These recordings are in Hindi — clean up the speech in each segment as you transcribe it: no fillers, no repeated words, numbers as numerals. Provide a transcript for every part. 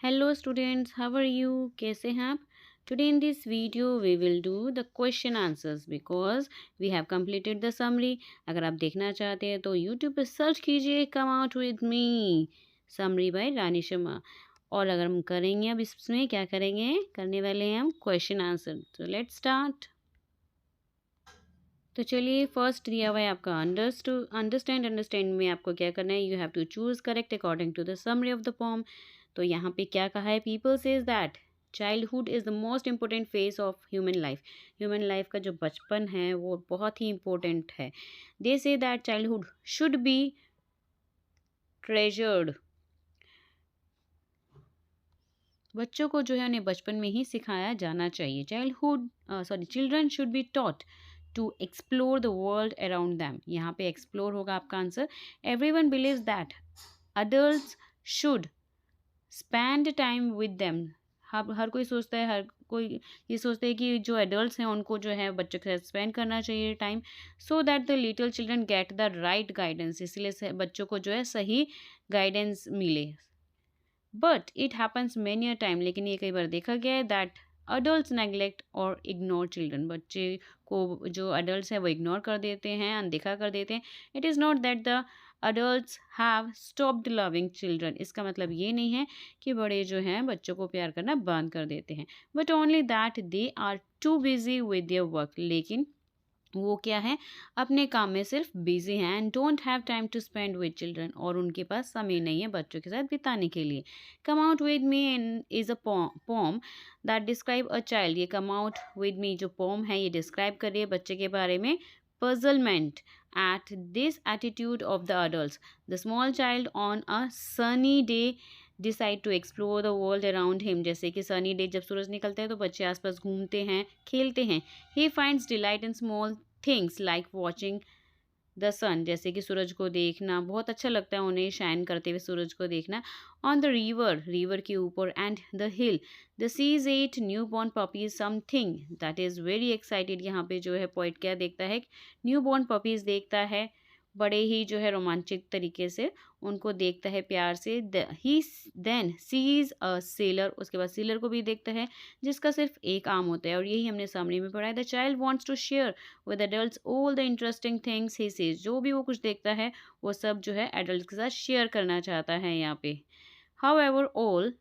Hello students, how are you? कैसे हैं आप? Today in this video we will do the question answers because we have completed the summary. अगर आप देखना चाहते हैं तो YouTube पे सर्च कीजिए come out with me summary by रानी शर्मा। और अगर हम करेंगे अब इसमें क्या करेंगे करने वाले हैं हम क्वेश्चन आंसर। तो लेट्स स्टार्ट। तो चलिए फर्स्ट दिया हुआ है आपका अंडरस्टैंड में आपको क्या करना है, you have to choose correct according to the summary of the poem. तो यहाँ पे क्या कहा है, people says that childhood is the most important phase of human life का जो बचपन है वो बहुत ही इम्पोर्टेंट है। They say that childhood should be treasured. बच्चों को जो है उन्हें बचपन में ही सिखाया जाना चाहिए। Children should be taught to explore the world around them. यहाँ पे एक्सप्लोर होगा आपका answer. Everyone believes that adults should spend time with them. हर कोई सोचता है, हर कोई ये सोचते हैं कि जो एडल्ट्स हैं उनको जो है बच्चों के साथ स्पेंड करना चाहिए time, so that the little children get the right guidance. इसलिए बच्चों को जो है सही गाइडेंस मिले। But it happens many a time, लेकिन ये कई बार देखा गया है दैट अडल्ट नेग्लेक्ट और इग्नोर चिल्ड्रन। बच्चे को जो अडल्ट है वो इग्नोर कर देते हैं, अनदेखा कर देते हैं। It is not that the adults have stopped loving children. इसका मतलब ये नहीं है कि बड़े जो हैं बच्चों को प्यार करना बंद कर देते हैं, but only that they are too busy with their work. लेकिन वो क्या है, अपने काम में सिर्फ बिजी हैं and don't have time to spend with children. और उनके पास समय नहीं है बच्चों के साथ बिताने के लिए। Come out with me is a poem that describe a child. ये कम आउट विद मी जो पोम है ये डिस्क्राइब कर रही है बच्चे के बारे में। puzzlement at this attitude of the adults. The small child on a sunny day decide to explore the world around him. जैसे कि सनी डे जब सूरज निकलता है तो बच्चे आसपास घूमते हैं, खेलते हैं। He finds delight in small things like watching the sun, जैसे कि सूरज को देखना बहुत अच्छा लगता है उन्हें, शाइन करते हुए सूरज को देखना। ऑन द रिवर के ऊपर and the hill the sees at new born puppies something that is very excited. यहाँ पे जो है पोइट क्या देखता है, न्यू बॉर्न पपीज देखता है, बड़े ही जो है रोमांचिक तरीके से उनको देखता है प्यार से। ही देन सीज अ सेलर, उसके बाद सेलर को भी देखता है जिसका सिर्फ एक आम होता है। और यही हमने समरी में पढ़ा है, the child wants to share with adults all the interesting things he sees. जो भी वो कुछ देखता है वो सब जो है एडल्ट के साथ शेयर करना चाहता है यहाँ पे। However all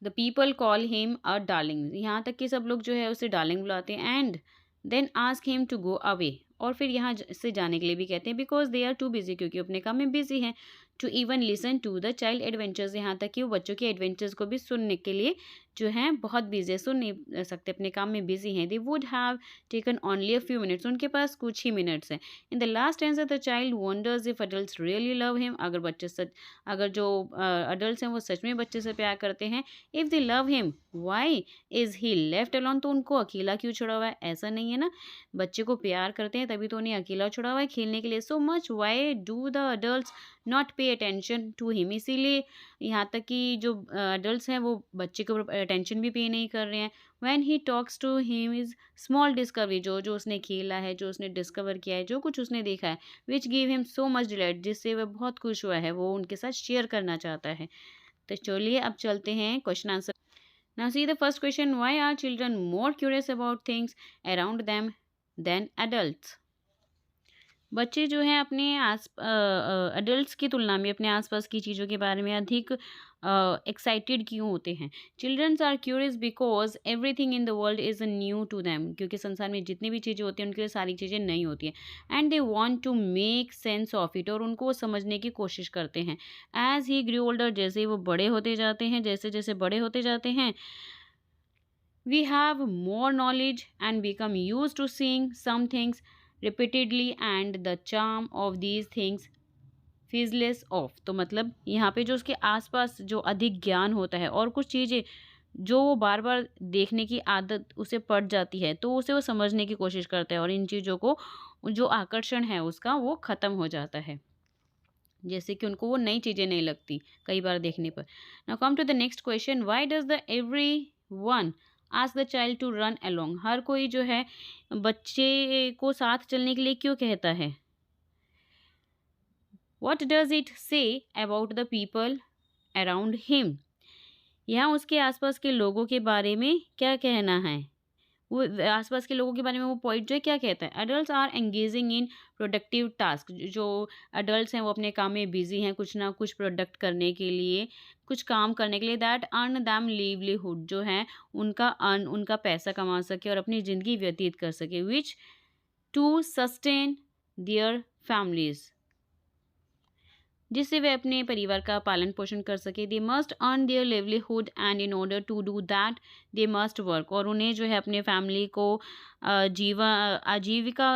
the people call him a darling. यहाँ तक कि सब लोग जो है उसे डार्लिंग बुलाते हैं। And then ask him to go away, और फिर यहाँ से जाने के लिए भी कहते हैं, because they are too busy, क्योंकि अपने काम में बिजी हैं। To even listen to the child adventures, यहाँ तक कि वो बच्चों के एडवेंचर्स को भी सुनने के लिए जो है बहुत बिजी है, सुन नहीं सकते, अपने काम में बिजी हैं। They would have taken only a few minutes, उनके पास कुछ ही मिनट्स हैं। In the last answer the child wonders if adults really love him. अगर जो अडल्ट हैं वो सच में बच्चे से प्यार करते हैं, if they love him why is he left alone, तो उनको अकेला क्यों छोड़ा हुआ है। ऐसा नहीं है ना, बच्चे को प्यार करते हैं तभी तो उन्हें अकेला छोड़ा हुआ है खेलने के लिए। So much why do the adults not pay attention to him. इसीलिए यहाँ तक कि जो अडल्ट्स हैं वो बच्चे के ऊपर अटेंशन भी पे नहीं कर रहे हैं। When he talks to him is small discovery, जो जो उसने खेला है, जो उसने डिस्कवर किया है, जो कुछ उसने देखा है, which give him so much delight, जिससे वह बहुत खुश हुआ है, वो उनके साथ शेयर करना चाहता है। तो चलिए अब चलते हैं question answer. Now see the first question, why are children more curious about things around them than adults. बच्चे जो हैं अपने एडल्ट्स की तुलना में अपने आसपास की चीज़ों के बारे में अधिक एक्साइटेड क्यों होते हैं। Childrens are curious because everything in the world is new to them, क्योंकि संसार में जितनी भी चीज़ें होती हैं उनके लिए सारी चीज़ें नई होती हैं। And they want to make sense of it, और उनको वो समझने की कोशिश करते हैं। एज ही ग्रू ओल्डर, जैसे ही वो बड़े होते जाते हैं, जैसे जैसे बड़े होते जाते हैं, we have more knowledge and become used to seeing some things repeatedly and the charm of these things fizzles off। तो मतलब यहाँ पे जो उसके आसपास जो अधिक ज्ञान होता है और कुछ चीज़ें जो वो बार बार देखने की आदत उसे पड़ जाती है, तो उसे वो समझने की कोशिश करता है और इन चीज़ों को जो आकर्षण है उसका वो ख़त्म हो जाता है, जैसे कि उनको वो नई चीज़ें नहीं लगती कई बार देखने पर। Now come to the next question, why does the everyone ask the child to run along. हर कोई जो है बच्चे को साथ चलने के लिए क्यों कहता है। What does it say about the people around him. यहाँ उसके आसपास के लोगों के बारे में क्या कहना है, वो आसपास के लोगों के बारे में वो पोइट जो है क्या कहता है, adult are engaging in productive task. जो अडल्ट्स हैं वो अपने काम में बिजी हैं, कुछ ना कुछ प्रोडक्ट करने के लिए, कुछ काम करने के लिए, दैट अर्न दैम लिवलीहुड, जो है उनका अर्न, उनका पैसा कमा सके और अपनी ज़िंदगी व्यतीत कर सके, which to sustain their families, जिससे वे अपने परिवार का पालन पोषण कर सके। They must earn their livelihood and in order to do that they must work, और उन्हें जो है अपने फैमिली को आजीविका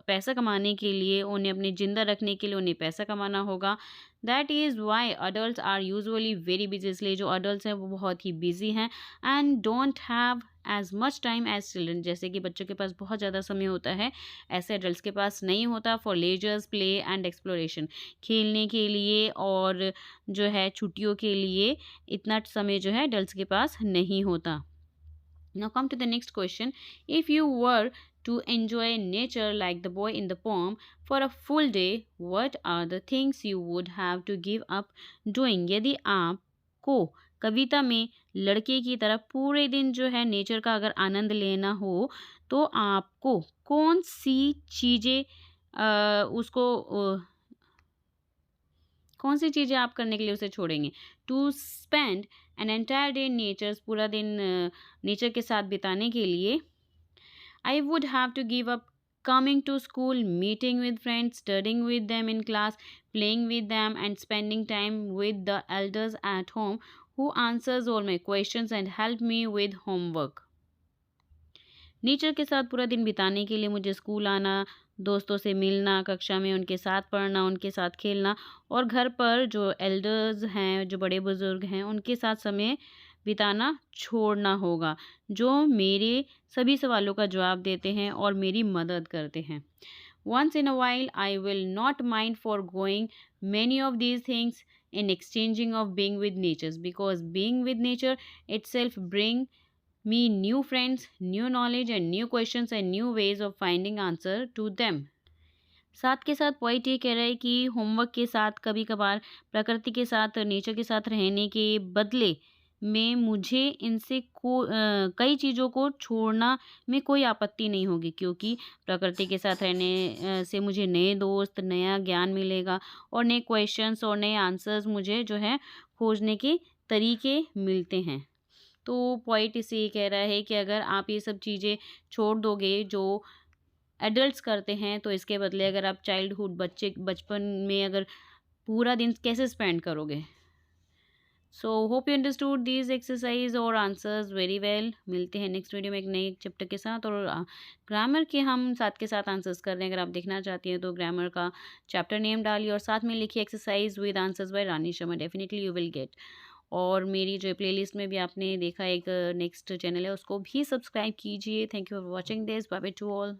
पैसा कमाने के लिए, उन्हें अपनी जिंदा रखने के लिए उन्हें पैसा कमाना होगा। That is why adult are usually very busy, इसलिए जो अडल्ट हैं वो बहुत ही बिजी हैं, and don't have as much time as children, जैसे कि बच्चों के पास बहुत ज़्यादा समय होता है, ऐसे अडल्ट के पास नहीं होता, for leisures play and exploration, खेलने के लिए और जो है छुट्टियों के लिए इतना समय जो है अडल्ट के पास नहीं होता। Now come to the next question. If you were to enjoy nature like the boy in the poem for a full day, what are the things you would have to give up doing? यदि आपको कविता में लड़के की तरह पूरे दिन जो है नेचर का अगर आनंद लेना हो, तो आपको कौन सी चीज़ें कौन सी चीज़ें आप करने के लिए उसे छोड़ेंगे? To spend an entire day natures, पूरा दिन नेचर के साथ बिताने के लिए, I would have to give up coming to school, meeting with friends, studying with them in class, playing with them and spending time with the elders at home who answers all my questions and help me with homework. Nature के साथ पूरा दिन बिताने के लिए मुझे स्कूल आना, दोस्तों से मिलना, कक्षा में उनके साथ पढ़ना, उनके साथ खेलना, और घर पर जो एल्डर्स हैं, जो बड़े बुजुर्ग हैं, उनके साथ समय बिताना छोड़ना होगा, जो मेरे सभी सवालों का जवाब देते हैं और मेरी मदद करते हैं। Once in a while, I will not mind foregoing many of these things in exchanging of being with nature, because being with nature itself bring me new friends, new knowledge and new questions and new ways of finding answer to them। साथ के साथ पॉइंट ये कह रहा है कि होमवर्क के साथ कभी कभार प्रकृति के साथ, नेचर के साथ रहने के बदले में मुझे इनसे कई चीज़ों को छोड़ना में कोई आपत्ति नहीं होगी, क्योंकि प्रकृति के साथ रहने से मुझे नए दोस्त, नया ज्ञान मिलेगा और नए क्वेश्चंस और नए आंसर्स मुझे जो है खोजने के तरीके मिलते हैं। तो पॉइंट इसे ये कह रहा है कि अगर आप ये सब चीज़ें छोड़ दोगे जो एडल्ट्स करते हैं, तो इसके बदले अगर आप बचपन में अगर पूरा दिन कैसे स्पेंड करोगे। So hope you understood these exercise और आंसर्स वेरी वेल। मिलते हैं नेक्स्ट वीडियो में एक नए चैप्टर के साथ, और ग्रामर के हम साथ के साथ आंसर्स कर रहे हैं। अगर आप देखना चाहती हैं तो ग्रामर का चैप्टर नेम डालिए और साथ में लिखिए exercise with answers by Rani Sharma, definitely you will get. और मेरी जो प्लेलिस्ट में भी आपने देखा एक नेक्स्ट चैनल है, उसको भी सब्सक्राइब कीजिए। Thank you for watching this, bye bye to all.